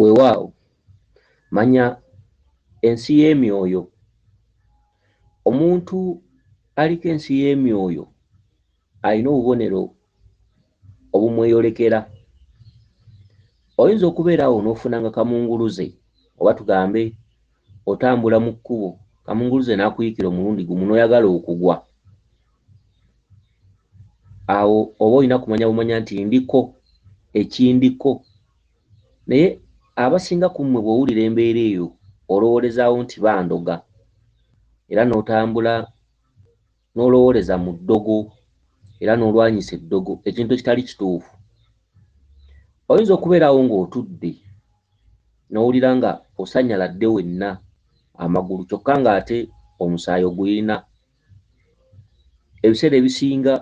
Weewaawo manya ensi y'emyoyo. Omuntu aliko ensi y'emyoyo alina obubonero obumweyolekera. Oyinza okubeera awo n'ofunanga kamunguluze oba tugambe otambula mu kkubo kamunguluze n'akuyikira omulundi gumu n'oyagala okugwa. Awo oba olina kumanya bumanya nti ndiko ekindiko. Naye abasinga ku mmwe bw'owulira embeera eyo olowoolezaawo nti bandoga era n'otambula n'olowooleza mu ddogo era n'olwanyisa eddogo ekintu ekitali kituufu. Oyinza okubeerawo ng'otudde n'owulira nga osanyaladde wenna amagulu kyokka ng'ate omusaayi ogulina. Ebiseera ebisinga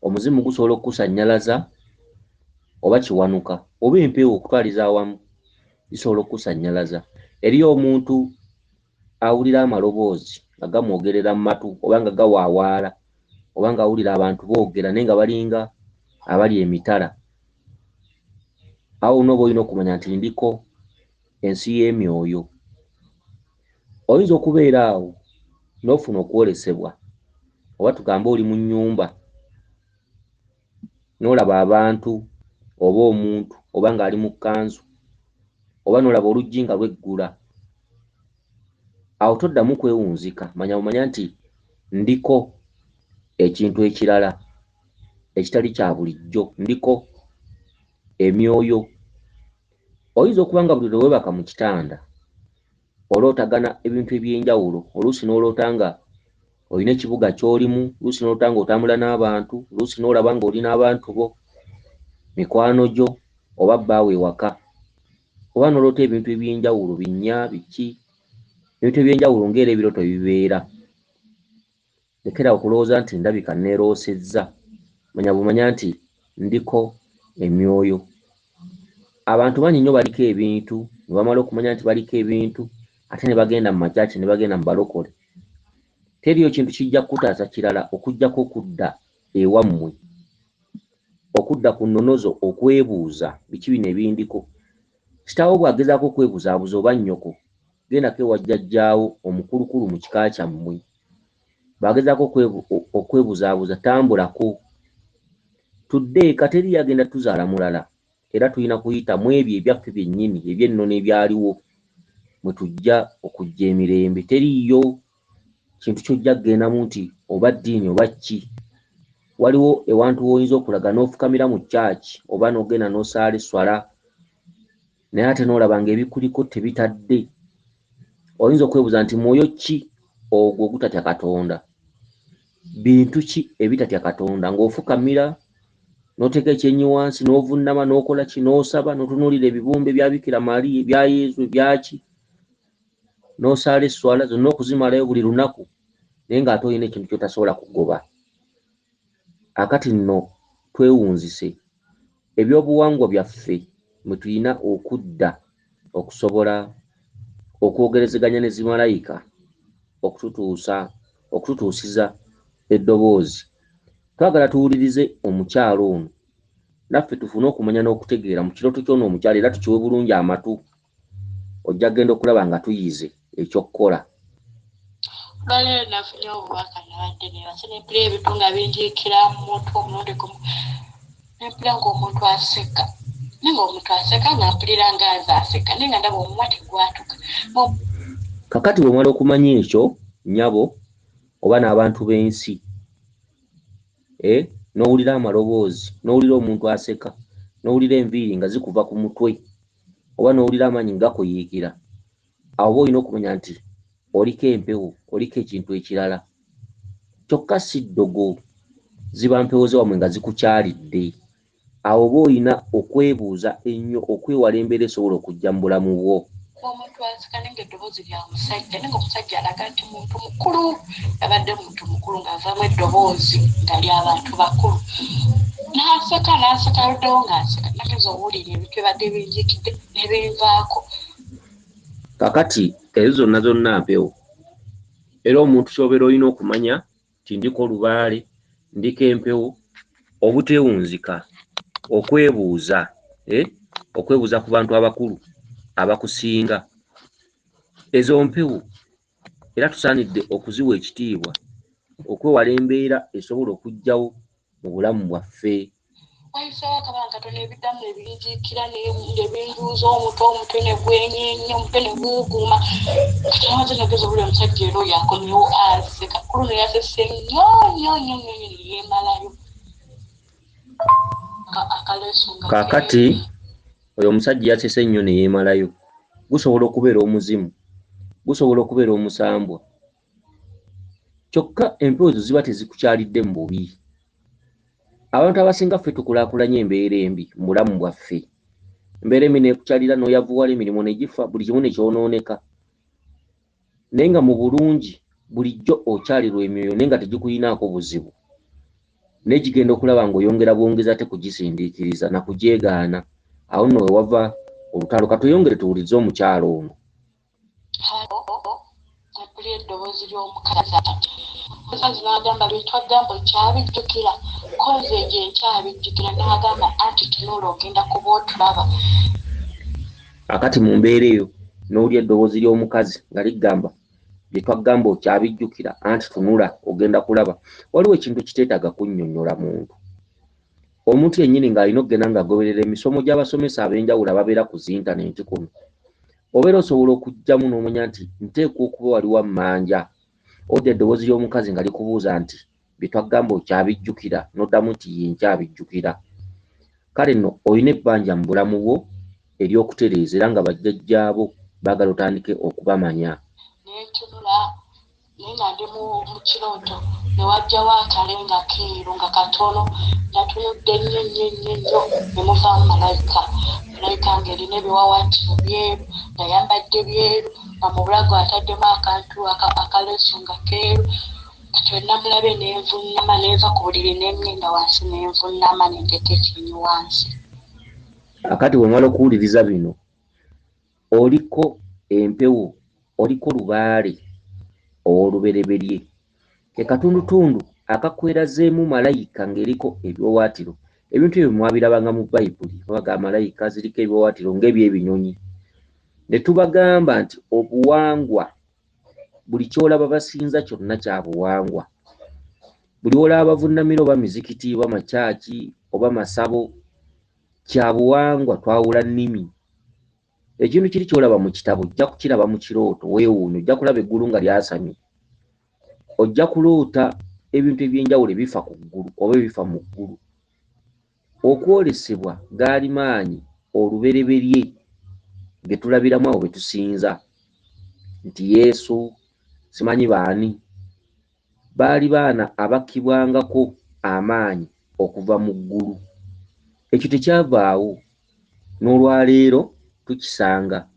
omuzimu gusobola okukusannyalaza oba kiwanuka oba empewo okutwaliza awamu zisobola okukusannyalaza. Eriyo omuntu awulira amaloboozi nga gamwogerera mu matu oba nga gawaawaala oba ng'awulira abantu boogera naye nga balinga abali emitala. Awo n'oba olina okumanya nti ndiko ensi y'emyoyo. Oyinza okubeera awo n'ofuna okwolesebwa oba tugambe oli mu nnyumba n'olaba abantu oba omuntu oba ng'ali mu kkanzu oba n'olaba oluggi nga lweggula. Awo toddamu kwewunzika, manya bumanya nti ndiko ekintu ekirala ekitali kya bulijjo, ndiko emyoyo. Oyinza okuba nga buli lwe weebaka mu kitanda olootagana ebintu eby'enjawulo, oluusi n'oloota nga olina ekibuga ky'olimu, oluusi n'oloota ng'otambula n'abantu, oluusi n'olaba ng'oli n'abantu bo, mikwano gyo oba bbaawe ewaka, oba n'oloota ebintu eby'enjawulo binnya biki, ebintu eby'enjawulo ng'era ebirooto bibeera. Lekera okulowooza nti ndabika neeroosezza, manya bumanya nti ndiko emyoyo. Abantu bangi nnyo baliko ebintu ne bamala okumanya nti baliko ebintu ate ne bagenda mu makyaki ne bagenda mu balokole. Teriyo kintu kijja kukutaasa kirala okuggyako okudda ewammwe, okudda ku nnonozo okwebuuza biki bino ebindiko. Kitaawo bw'agezaako okwebuzaabuza oba nnyoko, gendako ewa jjajjaawo omukulukulu mu kika kyammwe. Bw'agezaako okwebuzaabuza tambulako. Tudde eka teri yagenda tuzaala mulala era tulina kuyita mu ebyo ebyaffe byennyini eby'ennono ebyaliwo mwe tujja okujja emirembe. Teriiyo kintu ky'ojja kgendamu nti oba ddiini oba ki. Waliwo ewantu w'oyinza okulaga n'ofukamira mu kyaki oba n'ogenda n'osaala esswala naye ate n'olaba ng'ebikuliko tebitadde. Oyinza okwebuuza nti mwoyo ki ogwo ogutatya Katonda? Bintu ki ebitatya Katonda? Ng'ofukamira n'oteeka ekyenyi wansi n'ovunnama n'okola ki n'osaba n'otunuulira ebibumbe bya Bikira Maria ebya Yesu ebyaki n'osaala esswala zonna okuzimalayo buli lunaku naye ng'ate olina ekintu ky'otasobola kugoba. Akati nno twewunzise ebyobuwangwa byaffe mwe tulina okudda okusobola okwogerezeganya ne zimalayika okututuusiza eddoboozi. Twagala tuwulirize omukyalo ono naffe tufune okumanya n'okutegeera mu kirooto ky'ono omukyalo era tukiwe bulungi amatu. Ojja kgenda okulaba nga tuyize ekyokkola. Olwaleero nafunye obubaka nabadde neebase nempula ebintu nga binjiikira mu mutwe omulundi gumu. Nempula ng'omuntu aseka naye ng'omuntu aseka ng'ampulira ng'aze aseka naye nga ndaba omumwa tegwatuka. Kakati bw'omala okumanya ekyo nnyabo oba n'abantu b'ensi n'owulira amaloboozi n'owulira omuntu aseka n'owulira enviiri nga zikuva ku mutwe oba n'owulira amaanyi ngakuyiikira, awo oba olina okumanya nti oliko empewo, oliko ekintu ekirala. Kyokka si ddogo, ziba mpewo ze wammwe nga zikukyalidde. Awo oba olina okwebuuza ennyo okwewala embeera esobola okujja mu bulamu bwo. Omuntu aseka naye ng'eddoboozi lya musajja naye ng'omusajja alaga nti muntu mukulu, yabadde muntu mukulu ng'avaamu eddoboozi nga ly'abantu bakulu. N'aseka luddewo ng'aseka nageza owulira ebintu ebadde binjikidde ne binvaako. Kakati ezo zonna mpewo era omuntu ky'obeera olina okumanya nti ndiko olubaale, ndiko empewo, obuteewunzika, okwebuuza okwebuuza ku bantu abakulu abakusinga. Ezo mpewo era tusaanidde okuziwa ekitiibwa okwewala embeera esobola okujjawo mu bulamu bwaffe. wayiseewo akabanga katono ebiddamu ebinjiikira nebinduuza omutwe ne gwenyenya omutwe ne guuguma kati amaze nageza buli omusajja era oyo akomyewo aseka kulu ne yasese nnyo neyemalayo akaleesu nga kaakati oyo omusajja yasese ennyo ne yeemalayo. Gusobola okubeera omuzimu, gusobola okubeera omusambwa, kyokka empewo ezo ziba tezikukyalidde mu bubi. Abantu abasinga ffe tukulaakulanye embeera embi mu bulamu bwaffe. Embeera embi neekukyalira n'oyavuwala emirimu ne gifa, buli kimu ne kyonooneka. Naye nga mu bulungi bulijjo okyalirwa emyoyo naye nga tegikuyinaako buzibu. Naye gigenda okulaba ng'oyongera bwongezi ate kugisindiikiriza na kugyegaana. Awo nno wewava olutalo. Katuyongere tuwulize omukyalo ono. Epuli eddoboozi ly'omukazi omukazi n'agamba byetwagamba kyabijjukira koze egyo ekyabijjukira n'agamba anti tunula ogenda kuba otulaba. Akati mu mbeera eyo n'owulya eddoboozi ly'omukazi nga ligamba bye twagamba okyabijjukira anti tunula ogenda kulaba. Waliwo ekintu kiteetaaga kunnyonnyola muntu. Omuntu yennyini ng'alina okugenda ng'agoberera emisomo gy'abasomesa ab'enjawulo ababeera ku zintaneti kuno. Obeera osobola okujjamu n'omanya nti nteekwa okuba wali wammanja. Odda eddoboozi ly'omukazi nga likubuuza nti bye twagamba okyabijjukira n'oddamu nti ye nkyabijjukira. Kale nno olina ebbanja mu bulamu bwo ery'okutereeza era nga bajjajjaabo baagala otandike okubamanya. Neetunula naye nga ndi mu kirooto ne wajjawo akalenga keeru nga katono natunudde nnyo ne muvaamu malayika ng'erina ebiwawaatiro byeru nga yambadde byeru nga mu bulago ataddemu akantu akaleesu nga keeru kati we namulabe nenvunnama neeva ku buliri n'emyenda wansi nenvunnama nenteeka ekinyi wansi. Akati wemala okuwuliriza bino oliko empewo, oliko lubaale olubereberye ke katundutundu akakwerazeemu malayika ng'eriko ebiwawaatiro. Ebintu ebyo mwabirabanga mu Bayibuli babaga malayika ziriko ebiwawaatiro ng'ebyebinyonyi. Ne tubagamba nti obuwangwa buli kyolaba basinza kyonna kya buwangwa. Buli olaba bavunnamira oba mizikiti oba makyaki oba masabo kya buwangwa, twawula nnimi. Ekintu kiri kyolaba mu kitabo ojja kukiraba mu kirooto weewuunye, ojja kulaba eggulu nga lyasamye, ojja kuloota ebintu eby'enjawulo ebifa ku ggulu oba ebifa mu ggulu. Okwolesebwa gaali maanyi olubereberye ge tulabiramu awo be tusinza nti Yesu simanyi baani baali baana abakkibwangako amaanyi okuva mu ggulu. Ekyo tekyavaawo n'olwaleero tukisanga.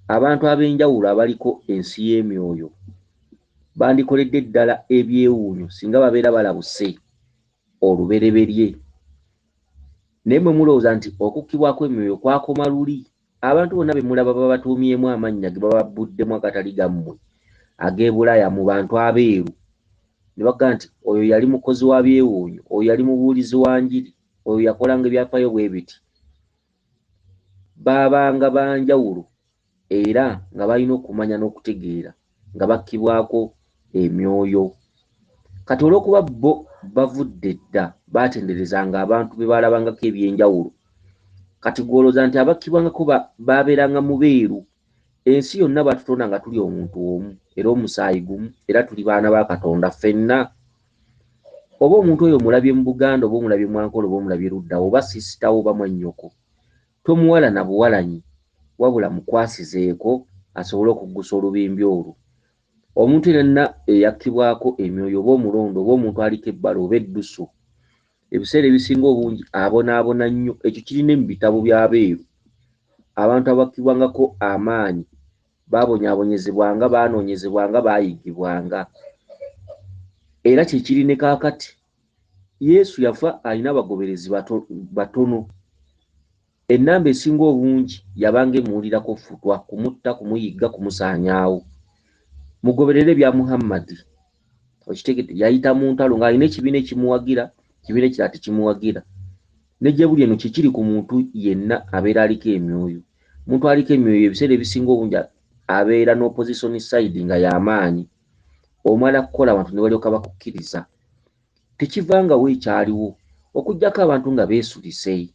Abantu ab'enjawulo abaliko ensi y'emyoyo bandikoledde ddala ebyewuunyo singa babeera balabuse olubereberye. Naye mwe mulowooza nti okukkibwako emyoyo kwakoma luli. Abantu bonna be mulaba babatuumyemu amannya ge baba babuddemu agatali gammwe ag'ebulaya mu bantu abeeru ne bagamba nti oyo yali mukozi wa byewuunyo, oyo yali mubuulizi wa njiri, oyo yakolanga ebyafaayo bwe biti. Baabanga banjawulo era nga balina okumanya n'okutegeera nga bakkibwako emyoyo. Kati olw'okuba bo bavudde dda baatenderezanga abantu be baalabangako ebyenjawulo, kati gwolooza nti abakkibwangako baabeeranga mu beeru. Ensi yonna batutonda nga tuli omuntu omu era omusaayi gumu era tuli baana ba Katonda ffenna. Oba omuntu oyo omulabye mu Buganda oba omulabye mu Ankola oba omulabye ludda oba sisitawo oba mwannyoko, tomuwala na buwalanyi wabula mukwasizeeko asobole okuggusa olubimbi olwo. Omuntu yenna eyakkibwako emyoyo oba omulondo oba omuntu aliko ebbala oba eddusu, ebiseera ebisinga obungi abonaabona nnyo. Ekyo kirina mu bitabo by'abeeru. Abantu abakkibwangako amaanyi baabonyaabonyezebwanga, baanoonyezebwanga, baayigibwanga. Era kye kiri ne kaakati. Yesu yafa alina abagoberezi batono. Ennamba esinga obungi yabanga emuwulirako ffutwa, kumutta, kumuyigga, kumusaanyaawo. Mugoberere bya Muhammadi. Okitegedde yayita mu ntalo ng'alina ekibiina ekimuwagira, ekibiina ekirala tekimuwagira. nejja buli eno kikiri ku muntu yenna abeera aliko emyoyo. Omuntu aliko emyoyo ebiseera ebisinga obungi abeera n'opposition side nga y'amaanyi, omala kukola abantu ne balyoka bakukkiriza. Tekivangawo ekyaliwo okuggyako abantu nga beesulise.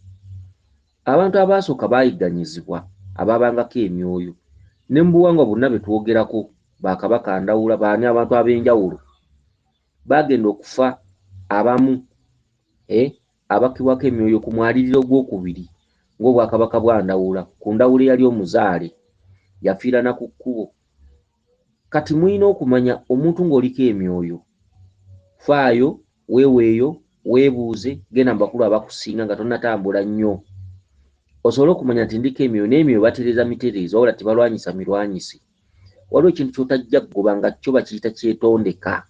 Abantu abaasooka baayigganyizibwa abaabangako emyoyo, ne mu buwangwa bonna bwe twogerako Bakabaka Ndawula baani abantu ab'enjawulo baagenda okufa abamu abakibwako emyoyo ku mwaliriro gwokubiri ng'Obwakabaka bwa Ndawula, ku Ndawula eyali omuzaale yafiira na ku kkubo. Kati mulina okumanya omuntu ng'oliko emyoyo, faayo, weeweeyo, weebuuze, genda mu bakulu abakusinga nga tonnatambula nnyo, osobole okumanya nti ndiko emyoyo, n'emyoyo batereeza mitereezo wabula tebalwanyisa mirwanyisi. Waliwo ekintu ky'otajja kugoba nga kyo bakiyita kyetondeka.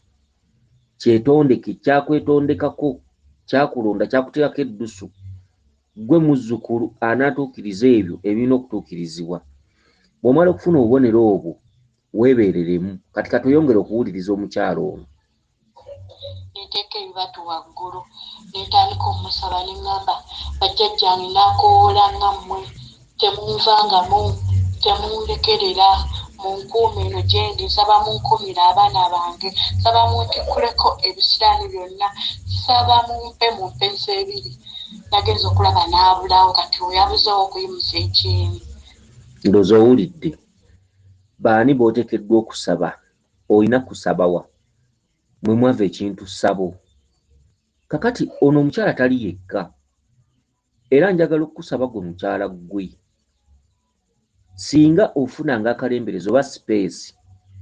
Kyetondeke, kyakwetondekako, kyakulonda, kyakuteekako eddusu. Gwe muzzukulu anaatuukiriza ebyo ebirina okutuukirizibwa. Bw'omala okufuna obubonero obwo weebeereremu. Kati oyongere okuwuliriza omukyalo ono. Neteeka ebibatu waggulu netandika omusaba neŋŋamba bajjajjange naakowoola ngammwe temunvangamu temundekerera munkuume eno gyendi, nsaba munkumira abaana bange, nsaba muntikuleko ebisiraani byonna, nsaba mumpe ebiri. Nagenza okulaba n'abulawo, kati oyabuzeewo okuyimusa ekyeni. Ndowooza owulidde. Baani b'oteekeddwa okusaba? Olina kusaba wa? Mwe mwava ekintu ssabo. Kakati ono omukyala tali yekka, era njagala okukusaba gwe mukyala ggwe, singa ofunanga akalemberezo oba space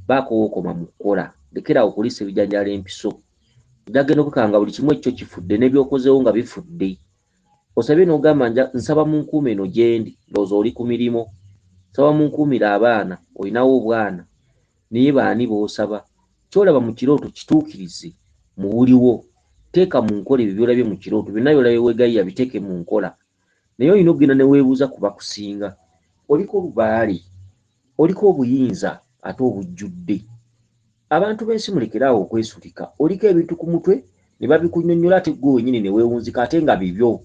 baako wookoma mu kukola, lekera okuliisa ebijanjaalo empiso. Jagenda okukanga buli kimu ekyo kifudde n'ebyokozeewo nga bifudde. Osabye n'ogamba nsaba mu nkuuma eno gyendi, ndowooza oli ku mirimu. Nsaba mu nkuumira abaana, olinawo obwana, naye baani b'osaba? Kyolaba mu kirooto kituukirize mu buliwo. Teeka mu nkola ebyo byolabye mu kirooto, byonna byolabye weegayiya biteeke mu nkola. Naye olina okugenda ne weebuuza ku bakusinga. Oliko olubaale, oliko obuyinza ate obujjudde. Abantu b'ensi mulekeraawo okwesulika. Oliko ebintu ku mutwe ne babikunnyonnyola ate ggwe wennyini ne weewunzika ate nga bibyo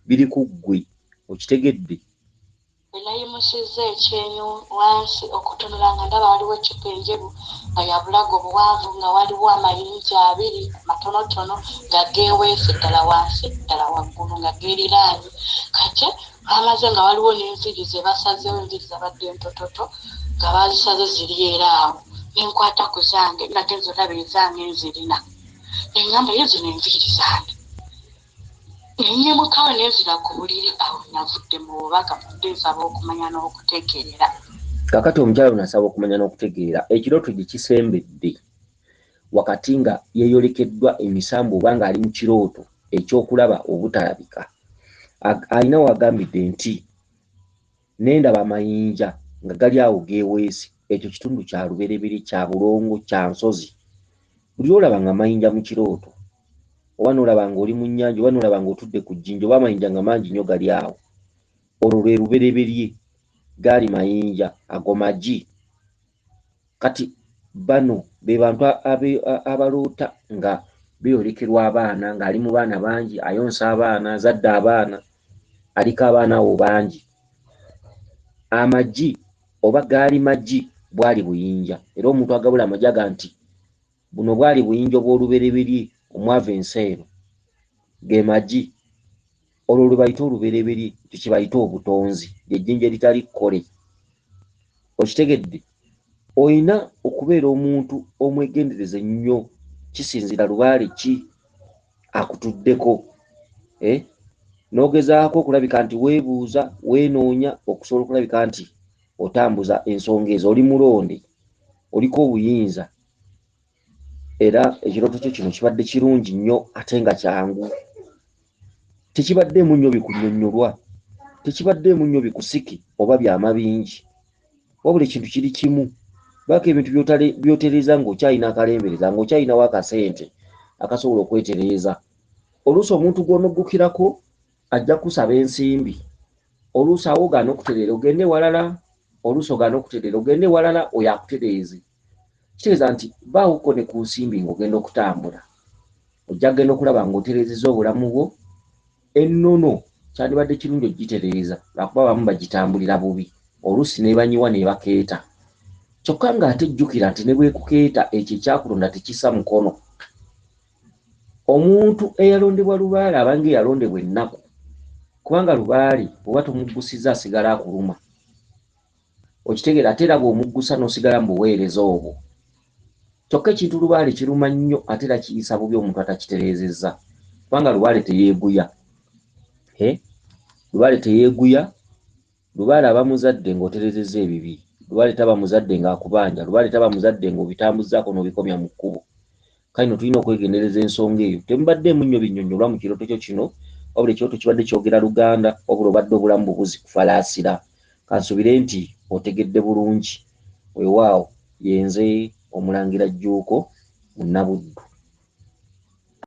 biri ku ggwe. Okitegedde? Nayimusizza ekyenyu wansi okutunula nga ndaba waliwo eccupa enjeru nga ya bulago buwanvu, nga waliwo amayinja 2 matonotono nga geeweese ddala wansi ddala waggulu nga geeriraanye. Kati amaze nga waliwo n'enviiri ze basazeewo, enviiri zabadde entototo nga bazisaze ziri era awo. Nenkwata ku zange, nagenza olaba ezange nzirina. Neŋŋamba yo zino enviiri zange. Nenyemukawo nenzira ku buliri, awo navudde mu bubaka mudde nsaba okumanya n'okutegeera. Kakati omukyala nasaba okumanya n'okutegeera. Ekirooto gye kisembedde wakati nga yeeyolekeddwa emisambu oba ng'ali mu kirooto ekyokulaba obutalabika. Alina wagambidde nti nendaba amayinja nga gali awo geeweese. Ekyo kitundu kya luberebere, kya bulongo, kya nsozi. Buli olaba nga amayinja mu kirooto, oba n'olaba ng'oli mu nnyanja, oba n'olaba ng'otudde ku jjinja, oba amayinja nga mangi nnyo gali awo, olwo lwe lubereberye, gaali mayinja, ago magi. Kati bano be bantu abaloota nga beeyolekerwa abaana, ng'ali mu baana bangi, ayonsa abaana, azadde abaana, aliko abaana abo bangi. Amagi oba gaali magi bwali buyinja, era omuntu agabula amagi aga nti buno bwali buyinja obw'olubereberye omwava ensi eno, ge magi. Olwo lwe bayita olubereberye, kye bayita obutonzi, ly'ejjinja eritali kkole. Okitegedde? Olina okubeera omuntu omwegendereza ennyo, kisinzira lubaale ki akutuddeko, n'ogezaako okulabika nti weebuuza, weenoonya okusobola okulabika nti otambuza ensonga ezo, oli mulonde, oliko obuyinza. Era ekirooto kyo kino kibadde kirungi nnyo ate nga kyangu. Tekibaddeemu nnyo bikunnyonnyolwa, tekibaddeemu nnyo bikusiki oba byama bingi, wabula ekintu kiri kimu. Baako ebintu by'otereeza ng'okyalina akalembereza, ng'okyalinawo akasente akasobola okwetereeza. Oluusi omuntu gw'onoggukirako ajja kusaba ensimbi, oluusi awo ogaana okutereera ogende walala, oluusi ogaana okutereera ogende walala, oyo akutereeze. Kitegeeza nti baawuko ne ku nsimbi ng'ogenda okutambula, ojja kugenda okulaba ng'otereezezza obulamu bwo ennono kyandibadde kirungi okugitereeza lwakuba abamu bagitambulira bubi oluusi ne banyiwa ne bakeeta kyokka ng'ate jjukira nti ne bwekukeeta ekyo ekyakulonda tekisa mukono. Omuntu eyalondebwa Lubaale abange yalondebwa ennaku kubanga Lubaale bw'oba tomuggusiza asigala akuluma. Okitegeera ate era bw'omuggusa n'osigala mu buweereza obwo. Kyokka ekintu Lubaale kiruma nnyo ate era kiyisa bubi omuntu atakitereezezza kubanga Lubaale teyeeguya. Lubaale teyeeguya. Lubaale aba muzadde ng'oterezezza ebibi. Lubaale taba muzadde ng'akubanja. Lubaale taba muzadde ng'obitambuzzaako n'obikomya mu kkubo. Kale no tulina okwegendereza ensonga eyo. Temubaddeemu nnyo binnyonnyola mu kirooto kyo kino wabula ekirooto kibadde kyogera Luganda wabula obadde obulamu bubuzi kufalaasira. Kansubire nti otegedde bulungi. Weewaawo yenze Omulangira Jjuuko mu Nnabuddu.